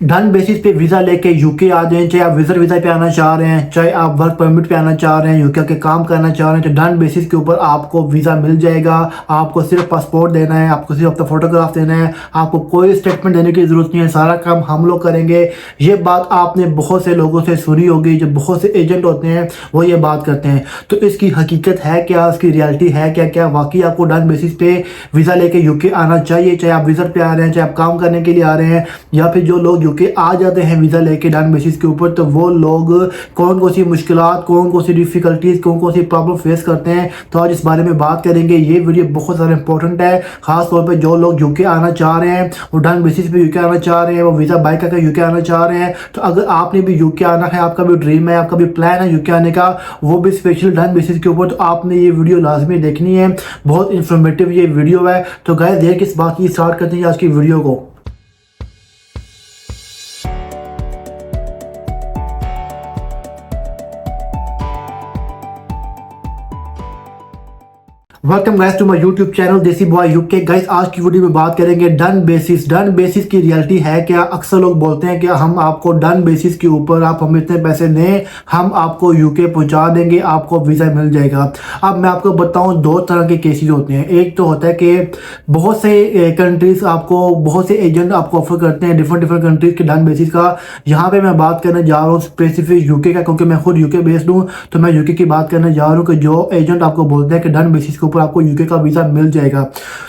Done basis पे visa लेके UK आ जाएं, चाहे आप विजिट वीज़ा पे आना चाह रहे हैं, चाहे आप वर्क परमिट पे आना चाह रहे हैं, यूके के काम करना चाह रहे हैं, तो डन बेसिस के ऊपर आपको वीज़ा मिल जाएगा। आपको सिर्फ पासपोर्ट देना है, आपको सिर्फ अपना फोटोग्राफ देना है, आपको कोई स्टेटमेंट देने की ज़रूरत नहीं है, सारा काम हम लोग करेंगे। ये बात आपने बहुत से लोगों से सुनी होगी, जो बहुत से एजेंट होते हैं वो ये बात करते हैं। तो इसकी हकीकत है क्या, इसकी रियलिटी है क्या, क्या वाकई आपको डन बेसिस पे वीज़ा लेके यूके आना चाहिए, चाहे आप विजिट पे आ रहे हैं, चाहे आप काम करने के लिए आ रहे हैं, या फिर जो लोग यूके आ जाते हैं वीज़ा लेके डन बेसिस के ऊपर, तो वो लोग कौन कौन सी मुश्किलात, कौन कौन सी डिफ़िकल्टीज़, कौन कौन सी प्रॉब्लम फेस करते हैं। तो आज इस बारे में बात करेंगे। ये वीडियो बहुत ज़्यादा इंपॉर्टेंट है, खास तौर पे जो लोग यूके आना चाह रहे हैं, वो डन बेसिस पे यूके आना चाह रहे हैं, वो वीज़ा बाय करके यूके आना चाह रहे हैं। तो अगर आपने भी यूके आना है, आपका भी ड्रीम है, आपका भी प्लान है यूके आने का, वो भी स्पेशल डन बेसिस के ऊपर, तो आपने ये वीडियो लाजमी देखनी है। बहुत इन्फॉर्मेटिव ये वीडियो है। तो गाइस देर किस बात की, स्टार्ट करते हैं आज की वीडियो को। Welcome guys to my YouTube channel Desi boy UK. Guys आज की वीडियो में बात करेंगे डन बेसिस। डन बेसिस की रियलिटी है क्या। अक्सर लोग बोलते हैं कि हम आपको डन बेसिस के ऊपर, आप हमें इतने पैसे दें, हम आपको यूके पहुंचा देंगे, आपको वीज़ा मिल जाएगा। अब मैं आपको बताऊं, दो तरह के केसेस होते हैं। एक तो होता है कि बहुत से कंट्रीज आपको, बहुत से एजेंट आपको ऑफर करते हैं डिफरेंट कंट्रीज के डन बेसिस का। यहाँ पे मैं बात करने जा रहा हूँ स्पेसिफिक यूके का, क्योंकि मैं खुद यूके बेस्ड हूँ, तो मैं यूके की बात करने जा रहा हूँ कि जो एजेंट आपको बोलते हैं कि डन बेसिस के ऊपर आपको यूके का वीज़ा मिल जाएगा।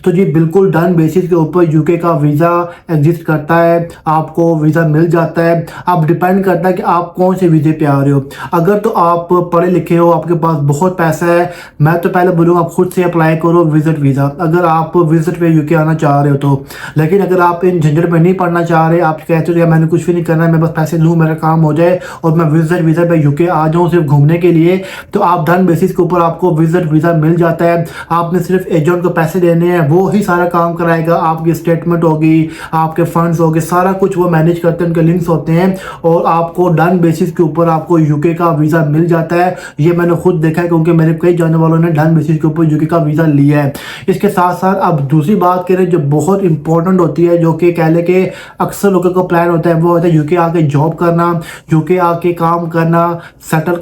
तो जी बिल्कुल डन बेसिस के ऊपर यूके का वीज़ा एग्जिस्ट करता है, आपको वीज़ा मिल जाता है। अब डिपेंड करता है कि आप कौन से वीज़े पे आ रहे हो। अगर तो आप पढ़े लिखे हो, आपके पास बहुत पैसा है, मैं तो पहले बोलूँगा आप खुद से अप्लाई करो विजिट वीज़ा, अगर आप विजिट पे यूके आना चाह रहे हो तो। लेकिन अगर आप इन झंझट में नहीं पढ़ना चाह रहे, आप कहते हो यार मैंने कुछ भी नहीं करना है, मैं बस पैसे लूँ, मेरा काम हो जाए और मैं विजिट वीज़ा पे यूके आ जाऊँ सिर्फ घूमने के लिए, तो आप डन बेसिस के ऊपर आपको विजिट वीज़ा मिल जाता है। आपने सिर्फ एजेंट को पैसे देने हैं, वो ही सारा काम कराएगा। आपकी स्टेटमेंट होगी, आपके फंड्स होंगे, सारा कुछ वो मैनेज करते हैं, उनके लिंक्स होते हैं, और आपको डन बेसिस के ऊपर आपको यूके का वीज़ा मिल जाता है। ये मैंने खुद देखा है, क्योंकि मेरे कई जानने वालों ने डन बेसिस के ऊपर यूके का वीज़ा लिया है। इसके साथ साथ अब दूसरी बात करें जो बहुत इंपॉर्टेंट होती है, जो कि कह ले कि अक्सर लोगों का प्लान होता है, वो होता है यूके आके जॉब करना, यूके आके काम करना, सेटल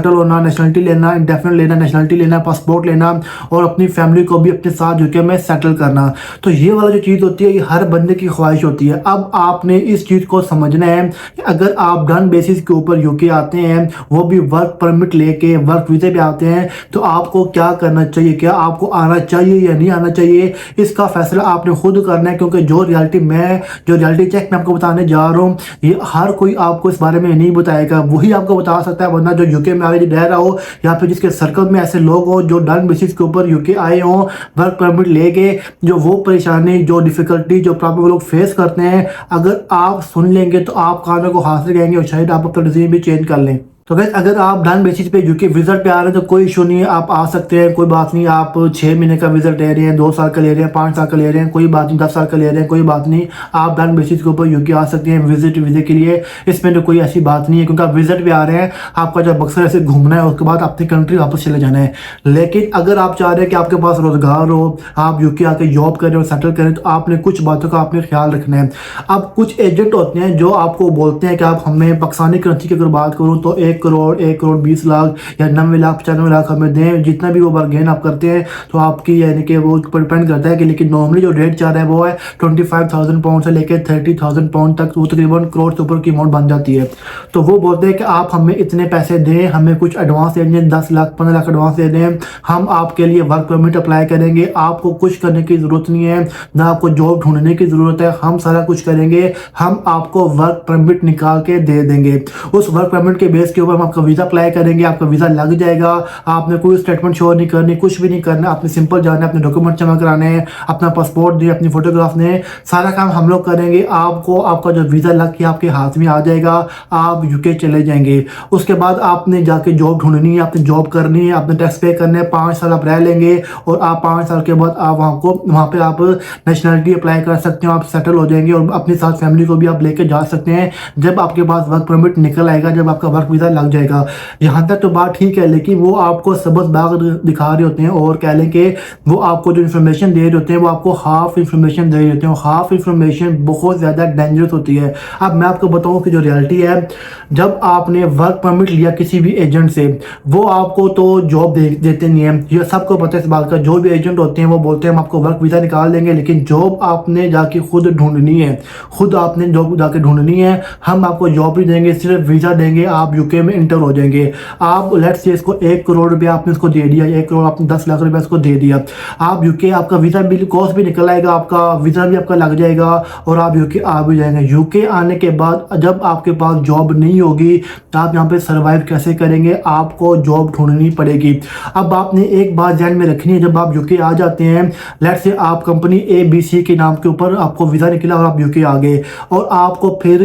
होना, नेशनलिटी लेना, इंडेफिनिट लेना, नेशनलिटी लेना, पासपोर्ट लेना, और अपनी फैमिली को भी अपने साथ यूके में सेटल करना। तो ये वाला जो चीज़ होती है, ये हर बंदे की ख्वाहिश होती है। अब आपने इस चीज़ को समझना है कि अगर आप डन बेसिस के ऊपर यूके आते हैं, वो भी वर्क परमिट लेके, वर्क वीज़े पे आते हैं, तो आपको क्या करना चाहिए, क्या आपको आना चाहिए या नहीं आना चाहिए, इसका फैसला आपने खुद करना है। क्योंकि जो रियलिटी चेक मैं आपको बताने जा रहा हूँ, ये हर कोई आपको इस बारे में नहीं बताएगा, वही आपको बता सकता है। वरना जो यूके में आगे रह रहा हो, या फिर जिसके सर्कल में ऐसे लोग हो जो डन बेसिस के ऊपर यूके आए हों वर्क परमिट लेके, जो वो परेशानी, जो डिफ़िकल्टी, जो प्रॉब्लम लोग फेस करते हैं, अगर आप सुन लेंगे तो आप कानों को हाथ से कहेंगे और शायद आप अपना डिसीजन भी चेंज कर लें। तो गाइस अगर आप डन बेसिस पे यूके विजिट पे आ रहे हैं तो कोई इशू नहीं है, आप आ सकते हैं, कोई बात नहीं। आप 6 महीने का विजिट ले रहे हैं, 2 साल का ले रहे हैं, 5 साल का ले रहे हैं, कोई बात नहीं, 10 साल का ले रहे हैं, कोई बात नहीं। आप डन बेसिस के ऊपर यूके आ सकते हैं विजिट वीज़े के लिए। इसमें तो कोई ऐसी बात नहीं है, क्योंकि आप विजिट पे आ रहे हैं, आपका जब मकसद ऐसे घूमना है, उसके बाद अपनी कंट्री वापस चले जाना है। लेकिन अगर आप चाह रहे हैं कि आपके पास रोजगार हो, आप यूके आके जॉब करें और सेटल करें, तो आपने कुछ बातों का आपने ख्याल रखना है। अब कुछ एजेंट होते हैं जो आपको बोलते हैं कि आप हमें पाकिस्तानी करेंसी की अगर बात करूँ तो 1 करोड़ 20 लाख या 90 लाख 95 लाख हमें दें, जितना भी वो बार्गेन आप करते हैं, तो आपकी यानी कि वो ऊपर डिपेंड करता है कि। लेकिन नॉर्मली जो रेट चाह रहा है वो है 25,000 पाउंड से लेकर 30,000 पाउंड तक, वो तकरीबन करोड़ से ऊपर की अमाउंट बन जाती है। तो वो बोलते हैं कि आप हमें इतने पैसे दें, हमें कुछ एडवांस दे दें, 10 लाख 15 लाख एडवांस दे दें, हम आपके लिए वर्क परमिट अप्लाई करेंगे, आपको कुछ करने की ज़रूरत नहीं है, ना आपको जॉब ढूंढने की ज़रूरत है, हम सारा कुछ करेंगे, हम आपको वर्क परमिट निकाल के दे देंगे। उस वर्क परमिट के बेस के ऊपर हम आपका वीज़ा अप्लाई करेंगे, आपका वीज़ा लग जाएगा। आपने कोई स्टेटमेंट शो नहीं करनी, कुछ भी नहीं करना, आपने सिंपल जाना है, अपने डॉक्यूमेंट जमा कराने हैं, अपना पासपोर्ट दिए, अपनी फोटोग्राफ ने, सारा काम हम लोग करेंगे। आपको आपका जो वीज़ा लग के आपके हाथ में आ जाएगा, आप यूके चले जाएंगे। उसके बाद आपने जाके जॉब ढूंढनी है, आपने जॉब करनी है, आपने टैक्स पे करने हैं, 5 साल आप रह लेंगे, और आप 5 साल के बाद आप वहाँ पे आप नेशनलिटी अप्लाई कर सकते हो, आप सेटल हो जाएंगे, और अपने साथ फैमिली को भी आप लेके जा सकते हैं। जब आपके पास वर्क परमिट निकल आएगा, जब आपका वर्क वीज़ा लग जाएगा। यहाँ तक तो बात ठीक है, लेकिन वो आपको सबक बाग दिखा रहे होते हैं और कह लें कि वो आपको जो इन्फॉर्मेशन दे रहे होते हैं वो आपको हाफ इन्फॉर्मेशन दे रहे होते हैं। हाफ इन्फॉर्मेशन बहुत ज़्यादा डेंजरस होती है। अब मैं आपको बताऊँ कि जो रियलिटी है, जब आपने वर्क परमिट लिया किसी भी एजेंट से, वो आपको तो जॉब देते नहीं है, ये सबको पता है इस बात का। जो भी एजेंट होते हैं वो बोलते हैं हम आपको वर्क वीज़ा निकाल देंगे, लेकिन जॉब आपने जाके खुद ढूंढनी है, खुद आपने जॉब जाके ढूंढनी है। हम आपको जॉब नहीं देंगे, सिर्फ वीज़ा देंगे, आप यूके में इंटर हो जाएंगे। आप लेट्स से इसको 1 करोड़ रुपया आपने उसको दे दिया, 1 करोड़ आपने 10 लाख रुपया उसको दे दिया, आप यूके, आपका वीज़ा बिल कॉस्ट भी निकल आएगा, आपका वीज़ा भी आपका लग जाएगा और आप यूके आ भी जाएंगे। यूके आने के बाद जब आपके पास जॉब नहीं होगी तो आप यहाँ पे सर्वाइव कैसे करेंगे? आपको जॉब ढूंढनी पड़ेगी। अब आपने एक बात ध्यान में रखनी है, जब आप यूके आ जाते हैं, लेट्स से आप कंपनी ABC के नाम के ऊपर आपको वीज़ा निकला और आप यूके आ गए, और आपको फिर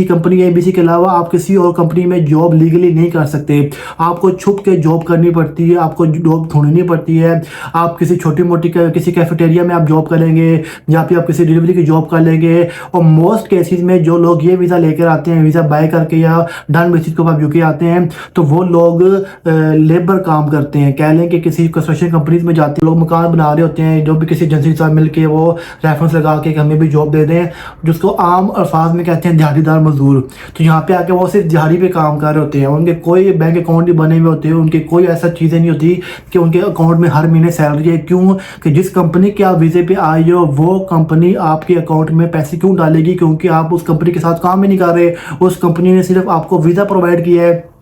कंपनी ABC के अलावा आप किसी और कंपनी में जॉब लीगली नहीं कर सकते। आपको छुप के जॉब करनी पड़ती है, आपको जॉब ढूंढनी पड़ती है। आप किसी छोटी मोटी किसी कैफेटेरिया में आप जॉब करेंगे या फिर आप किसी डिलीवरी की जॉब कर लेंगे। और मोस्ट केसेस में जो लोग ये वीज़ा लेकर आते हैं, वीज़ा बाय करके या डन बेसिस के ऊपर यूके आते हैं, तो वो लोग लेबर काम करते हैं। कह लें कि किसी कंस्ट्रक्शन कंपनीज में जाते हैं, लोग मकान बना रहे होते हैं, जो भी किसी एजेंसी के साथ मिलकर वो रेफरेंस लगा के हमें भी जॉब दे दें, जिसको आम अल्फाज में कहते हैं दिहाड़ीदार मजदूर। तो यहाँ पे आके वो सिर्फ दिहाड़ी पे काम कर रहे होते हैं, उनके कोई बैंक अकाउंट नहीं बने हुए होते हैं, उनके कोई ऐसा चीज़ें नहीं होती कि उनके अकाउंट में हर महीने सैलरी है। क्यों? कि जिस कंपनी के आप वीज़े पे आए हो वो कंपनी आपके अकाउंट में पैसे क्यों डालेगी? क्योंकि आप उस कंपनी के साथ काम ही नहीं कर रहे, उस कंपनी ने सिर्फ आपको वीज़ा प्रोवाइड किया है।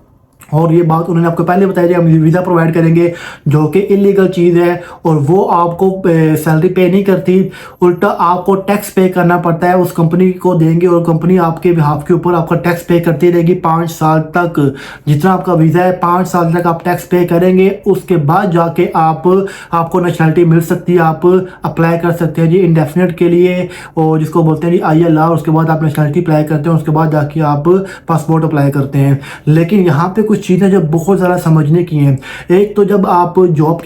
और ये बात उन्होंने आपको पहले बताया हम वीज़ा प्रोवाइड करेंगे, जो कि इलीगल चीज़ है, और वो आपको सैलरी पे नहीं करती, उल्टा आपको टैक्स पे करना पड़ता है। उस कंपनी को देंगे और कंपनी आपके बिहाफ के ऊपर आपका टैक्स पे करती रहेगी 5 साल तक। जितना आपका वीज़ा है 5 साल तक आप टैक्स पे करेंगे, उसके बाद जाके आपको नेशनलिटी मिल सकती है, आप अप्लाई कर सकते हैं जी इंडेफिनिट के लिए, और जिसको बोलते हैं जी ILR। उसके बाद आप नेशनलिटी अप्लाई करते हैं, उसके बाद जाके आप पासपोर्ट अप्लाई करते हैं। लेकिन यहाँ पे कुछ चीज़ें जो बहुत ज़्यादा समझने की हैं। एक तो जब आप जॉब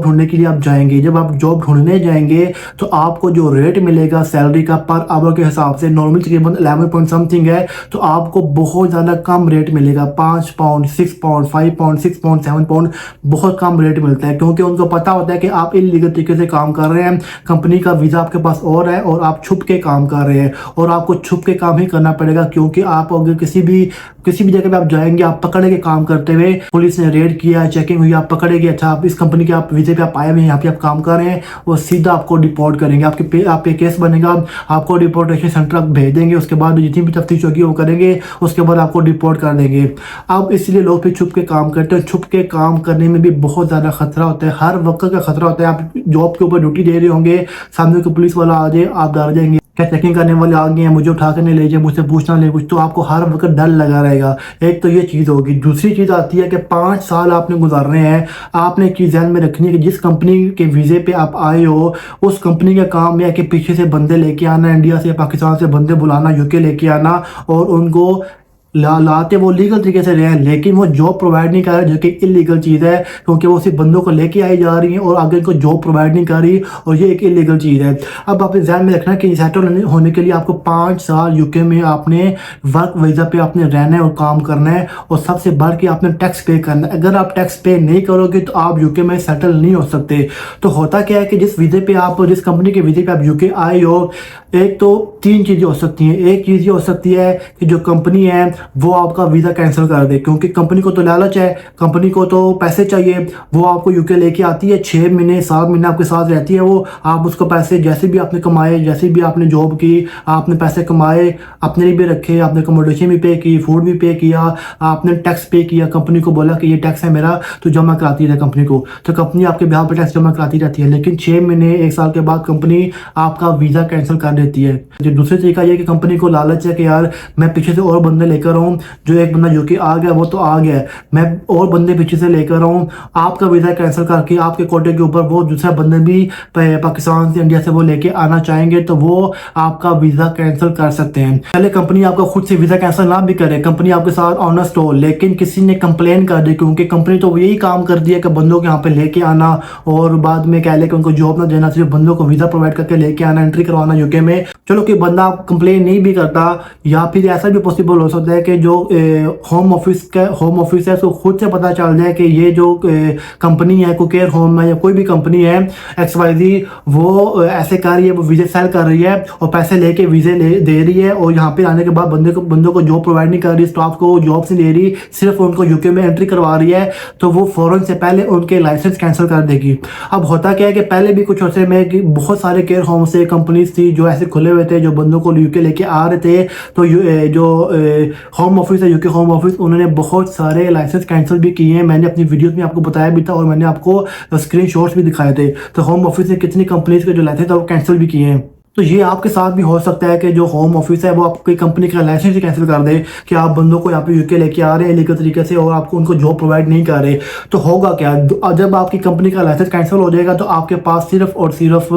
ढूंढने के लिए आप जाएंगे, जब आप जॉब ढूंढने जाएंगे तो आपको जो रेट मिलेगा सैलरी का पर आवर के हिसाब से, नॉर्मल तकरीबन 11 पॉइंट समथिंग है, तो आपको बहुत ज़्यादा कम रेट मिलेगा। 5 pound, 6 pound, 5 pound, 6 pound, 7 pound, बहुत कम रेट मिलता है, क्योंकि उनको पता होता है कि आप इलीगल तरीके से काम कर रहे हैं, कंपनी का वीज़ा आपके पास और है और आप छुप के काम कर रहे हैं, और आपको छुप के काम ही करना पड़ेगा। क्योंकि आप अगर किसी भी जगह पे आप जाएंगे, आप पकड़े के काम करते हुए, पुलिस ने रेड किया, चेकिंग हुई, आप पकड़ेगी, अच्छा आप इस कंपनी के आप वीज़े पे आप आए हुए हैं, यहाँ पे आप काम कर रहे हैं, वो सीधा आपको डिपोर्ट करेंगे। आप पे केस बनेगा, आपको डिपोर्टेशन सेंटर आप भेज देंगे, उसके बाद जितनी भी तफ्तीश होगी वो करेंगे, उसके बाद आपको डिपोर्ट कर देंगे। अब इसलिए लोग फिर छुप के काम करते हैं। छुप के काम करने में भी बहुत ज़्यादा खतरा होता है, हर वक्त का खतरा होता है। आप जॉब के ऊपर ड्यूटी दे रहे होंगे, सामने को पुलिस वाला आ जाए, आप डर जाएंगे, क्या चेकिंग करने वाले आ गए हैं, मुझे उठा कर नहीं ले जाए, मुझसे पूछना ले कुछ, तो आपको हर वक्त डर लगा रहेगा। एक तो ये चीज़ होगी। दूसरी चीज़ आती है कि 5 साल आपने गुजारने हैं। आपने एक चीज़ ध्यान में रखनी है कि जिस कंपनी के वीज़े पे आप आए हो, उस कंपनी का काम है कि पीछे से बंदे लेके आना, इंडिया से पाकिस्तान से बंदे बुलाना, यूके लेके आना, और उनको लाते वो लीगल तरीके से रहे हैं, लेकिन वो जॉब प्रोवाइड नहीं कर रहे, जो कि इलीगल चीज़ है, क्योंकि वो सिर्फ बंदों को लेके आई जा रही हैं और आगे इनको जॉब प्रोवाइड नहीं कर रही, और ये एक इलीगल चीज़ है। अब आपने ध्यान में रखना कि सेटल होने के लिए आपको 5 साल यूके में आपने वर्क वीज़ा पे आपने रहना है और काम करना है, और सबसे बढ़ के आपने टैक्स पे करना है। अगर आप टैक्स पे नहीं करोगे तो आप यूके में सेटल नहीं हो सकते। तो होता क्या है कि जिस कंपनी के वीज़े पे आप यूके आए हो, एक तो 3 चीज़ें हो सकती हैं। एक चीज़ ये हो सकती है कि जो कंपनी है वो आपका वीज़ा कैंसिल कर दे, क्योंकि कंपनी को तो लालच है, कंपनी को तो पैसे चाहिए। वो आपको यूके लेके आती है, 6 महीने 7 महीने आपके साथ रहती है वो, आप उसको पैसे जैसे भी आपने कमाए, जैसे भी आपने जॉब की, आपने पैसे कमाए, अपने लिए भी रखे, आपने अकोमोडेशन भी पे की, फूड भी पे किया, आपने टैक्स पे किया, कंपनी को बोला कि ये टैक्स है मेरा, तो जमा कराती है कंपनी को, तो कंपनी आपके बिहाफ पे टैक्स जमा कराती रहती है। लेकिन 6 महीने 1 साल के बाद कंपनी आपका वीज़ा कैंसिल कर देती है। जो दूसरी तरीका ये कि कंपनी को लालच है कि यार मैं पीछे से और बंदे लेकर आऊँ, जो एक बंदा यूके आ गया वो तो आ गया, मैं और बंदे पीछे से लेकर आऊँ, आपका वीज़ा कैंसिल करके आपके कोटे के ऊपर वो दूसरा बंदे भी पाकिस्तान से, इंडिया से वो लेके आना चाहेंगे, तो वो आपका वीज़ा कैंसिल कर सकते हैं। पहले कंपनी आपका खुद से वीज़ा कैंसिल ना भी करे, कंपनी आपके साथ ऑनेस्ट हो, लेकिन किसी ने कंप्लेन कर दी, क्योंकि कंपनी तो यही काम कर दिया कि बंदों को यहाँ पे लेके आना और बाद में कह ले कि उनको जॉब ना देना, सिर्फ बंदों को वीज़ा प्रोवाइड करके लेके आना, एंट्री करवाना यूके में। चलो कि बंदा कंप्लेन नहीं भी करता, या फिर ऐसा भी पॉसिबल हो सकता है है कि जो होम ऑफिस है उसको खुद से पता चल जाए कि ये जो कंपनी है कुकेयर होम है या कोई भी कंपनी है XYZ, वो ऐसे कर रही है, वो वीज़े सेल कर रही है और पैसे लेके वीज़े दे रही है और यहाँ पे आने के बाद बंदों को जॉब प्रोवाइड नहीं कर रही, स्टाफ को जॉब नहीं दे रही, सिर्फ उनको यूके में एंट्री करवा रही है, तो वो फ़ौरन से पहले उनके लाइसेंस कैंसिल कर देगी। अब होता क्या है कि पहले भी कुछ अर्से में कि बहुत सारे केयर होम से कंपनीज थी जो ऐसे खुले हुए थे, जो बंदों को यूके लेके आ रहे थे, तो जो होम ऑफिस है यूके होम ऑफिस, उन्होंने बहुत सारे लाइसेंस कैंसिल भी किए हैं। मैंने अपनी वीडियोस में आपको बताया भी था और मैंने आपको स्क्रीनशॉट्स भी दिखाए थे। तो होम ऑफिस ने कितनी कंपनीज के जो लाइसेंस है वो कैंसिल भी किए हैं। तो ये आपके साथ भी हो सकता है कि जो होम ऑफिस है वो आपकी कंपनी का लाइसेंस ही कैंसिल कर दे कि आप बंदों को यहाँ पे यूके लेके आ रहे हैं लीगल तरीके से और आपको उनको जॉब प्रोवाइड नहीं कर रहे। तो होगा क्या, जब आपकी कंपनी का लाइसेंस कैंसिल हो जाएगा तो आपके पास सिर्फ और सिर्फ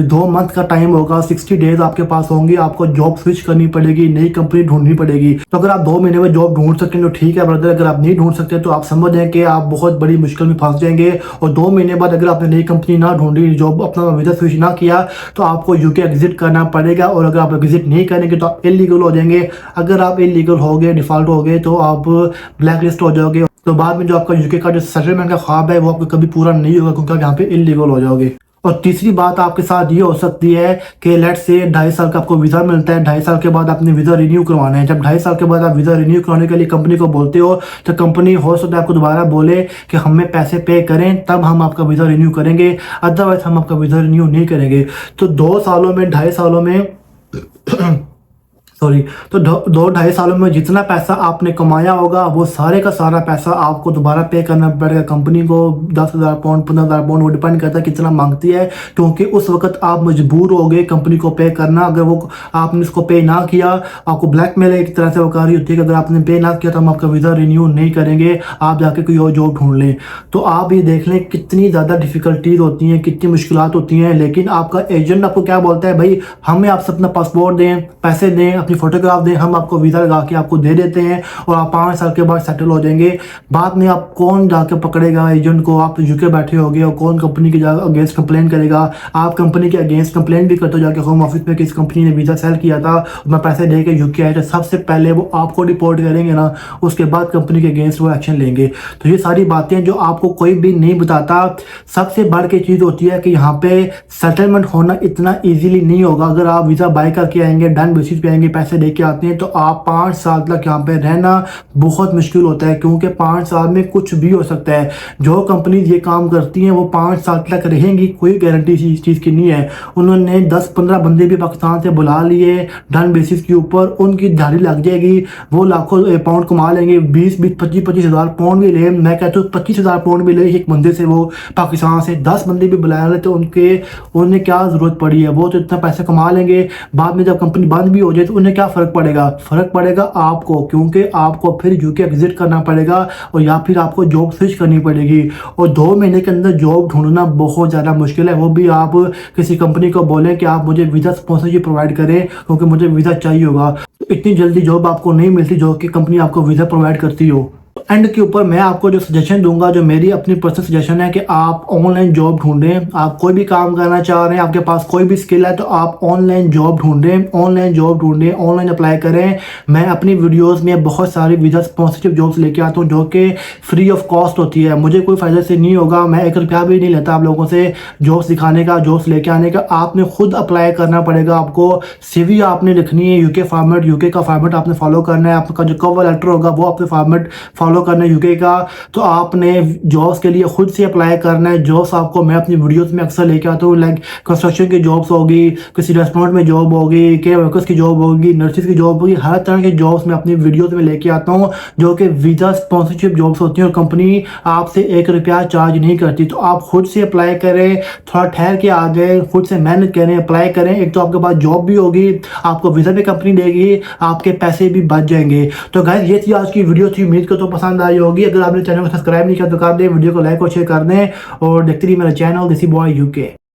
2 मंथ का टाइम होगा, 60 डेज आपके पास होंगे, आपको जॉब स्विच करनी पड़ेगी, नई कंपनी ढूंढनी पड़ेगी। तो अगर आप 2 महीने में जॉब ढूंढ सकते हैं तो ठीक है ब्रदर, अगर आप नहीं ढूंढ सकते तो आप समझ जाएं कि आप बहुत बड़ी मुश्किल में फंस जाएंगे। और 2 महीने बाद अगर आपने नई कंपनी ना ढूंढी, जॉब अपना वीजा स्विच ना किया, तो आपको यूके एग्जिट करना पड़ेगा। और अगर आप एग्जिट नहीं करेंगे तो आप इलीगल हो जाएंगे। अगर आप इलीगल हो गए, डिफॉल्ट हो गए, तो आप ब्लैक लिस्ट हो जाओगे। तो बाद में जो आपका यूके का जो सेटलमेंट का ख्वाब है वो आपको कभी पूरा नहीं होगा, क्योंकि आप यहाँ पे इलीगल हो जाओगे। और तीसरी बात आपके साथ ये हो सकती है कि लेट से 2.5 साल का आपको वीज़ा मिलता है, 2.5 साल के बाद आपने वीज़ा रिन्यू करवाना है। जब 2.5 साल के बाद आप वीज़ा रिन्यू करवाने के लिए कंपनी को बोलते हो तो कंपनी हो सकता है आपको दोबारा बोले कि हमें पैसे पे करें तब हम आपका वीज़ा रिन्यू करेंगे, अदरवाइज हम आपका वीज़ा रिन्यू नहीं करेंगे। तो 2 सालों में 2.5 सालों में सॉरी, तो 2-2.5 सालों में जितना पैसा आपने कमाया होगा वो सारे का सारा पैसा आपको दोबारा पे करना पड़ेगा कंपनी को। 10,000 पाउंड 15,000 पाउंड वो डिपेंड करता है कितना मांगती है, क्योंकि उस वक्त आप मजबूर हो गए कंपनी को पे करना। अगर वो आपने उसको पे ना किया, आपको ब्लैकमेल एक तरह से वो कर रही होती है कि अगर आपने पे ना किया तो हम आपका वीज़ा रिन्यू नहीं करेंगे, आप जाके कोई और जॉब ढूंढ लें। तो आप ये देख लें कितनी ज़्यादा डिफ़िकल्टीज होती हैं, कितनी मुश्किलात होती हैं। लेकिन आपका एजेंट आपको क्या बोलता है, भाई हमें आपसे अपना पासपोर्ट दें, पैसे दें, अपनी फोटोग्राफ दें, हम आपको वीज़ा लगा के आपको दे देते हैं और आप 5 साल के बाद सेटल हो जाएंगे। बाद में आप कौन जाके पकड़ेगा एजेंट को, आप तो यूके बैठे होगे और कौन कंपनी के अगेंस्ट कंप्लेन करेगा। आप कंपनी के अगेंस्ट कंप्लेन भी करते हो जाके होम ऑफिस में कि इस कंपनी ने वीज़ा सेल किया था, मैं पैसे दे के यूके आया था। सबसे पहले वो आपको रिपोर्ट करेंगे ना, उसके बाद कंपनी के अगेंस्ट वो एक्शन लेंगे। तो ये सारी बातें जो आपको कोई भी नहीं बताता। सबसे बढ़ के चीज़ होती है कि यहाँ पे सेटलमेंट होना इतना ईजिली नहीं होगा। अगर आप वीज़ा बाय करके आएंगे, डन बेसिस पे आएंगे, पैसे दे के आते हैं, तो आप 5 साल तक यहाँ पे रहना बहुत मुश्किल होता है, क्योंकि 5 साल में कुछ भी हो सकता है। जो कंपनी ये काम करती हैं वो 5 साल तक रहेंगी, कोई गारंटी इस चीज़ की नहीं है। उन्होंने 10-15 बंदे भी पाकिस्तान से बुला लिए डन बेसिस के ऊपर, उनकी दिहाड़ी लग जाएगी, वो लाखों पाउंड कमा लेंगे, 20-25 हज़ार पाउंड भी ले, मैं कहता हूँ 25,000 पाउंड भी ले एक बंदे से। वो पाकिस्तान से 10 बंदे भी बुला रहे तो उन्हें क्या ज़रूरत पड़ी है, वो तो इतना पैसा कमा लेंगे। बाद में जब कंपनी बंद भी हो जाए तो उन्हें क्या फ़र्क पड़ेगा, फ़र्क पड़ेगा आपको, क्योंकि आपको फिर यूके एग्जिट करना पड़ेगा और या फिर आपको जॉब स्विच करनी पड़ेगी। और 2 महीने के अंदर जॉब ढूंढना बहुत ज़्यादा मुश्किल है, वो भी आप किसी कंपनी को बोलें कि आप मुझे वीज़ा स्पॉन्सरशिप प्रोवाइड करें क्योंकि मुझे वीज़ा चाहिए होगा। इतनी जल्दी जॉब आपको नहीं मिलती जो कि कंपनी आपको वीज़ा प्रोवाइड करती हो। एंड के ऊपर मैं आपको जो सजेशन दूंगा, जो मेरी अपनी पर्सनल सजेशन है कि आप ऑनलाइन जॉब ढूंढें। आप कोई भी काम करना चाह रहे हैं, आपके पास कोई भी स्किल है, तो आप ऑनलाइन जॉब ढूंढें, ऑनलाइन जॉब ढूंढें, ऑनलाइन अप्लाई करें। मैं अपनी वीडियोस में बहुत सारी वीज़ा स्पॉन्सरशिप जॉब्स लेके आता हूं जो कि फ्री ऑफ कॉस्ट होती है, मुझे कोई फ़ायदा से नहीं होगा, मैं 1 रुपया भी नहीं लेता आप लोगों से जॉब्स दिखाने का, जॉब्स लेके आने का। आपने खुद अप्लाई करना पड़ेगा, आपको CV आपने लिखनी है यूके फॉर्मेट, यूके का फॉर्मेट आपने फॉलो करना है, आपका जो कवर लेटर होगा वो आपने फॉर्मेट फॉलो करना है यूके का। तो आपने जॉब्स के लिए खुद से अप्लाई करना है। जॉब्स आपको मैं अपनी वीडियोस में अक्सर लेके आता हूँ, लाइक कंस्ट्रक्शन की जॉब्स होगी, किसी रेस्टोरेंट में जॉब होगी, केयर वर्कर्स की जॉब होगी, नर्सिस की जॉब होगी, हर तरह की जॉब्स मैं अपनी वीडियोस में लेके आता हूँ जो कि वीज़ा स्पॉन्सरशिप जॉब्स होती हैं और कंपनी आपसे 1 रुपया चार्ज नहीं करती। तो आप खुद से अप्लाई करें, थोड़ा ठहर के आ गए, खुद से मेहनत करें, अप्लाई करें। एक तो आपके पास जॉब भी होगी, आपको वीज़ा भी कंपनी देगी, आपके पैसे भी बच जाएंगे। तो गाइस ये थी आज की वीडियो थी, उम्मीद को तो पसंद आई होगी। अगर आपने चैनल को सब्सक्राइब नहीं किया तो कर दें, वीडियो को लाइक और शेयर कर दें और देखते रहिए मेरा चैनल देसी बॉय यूके।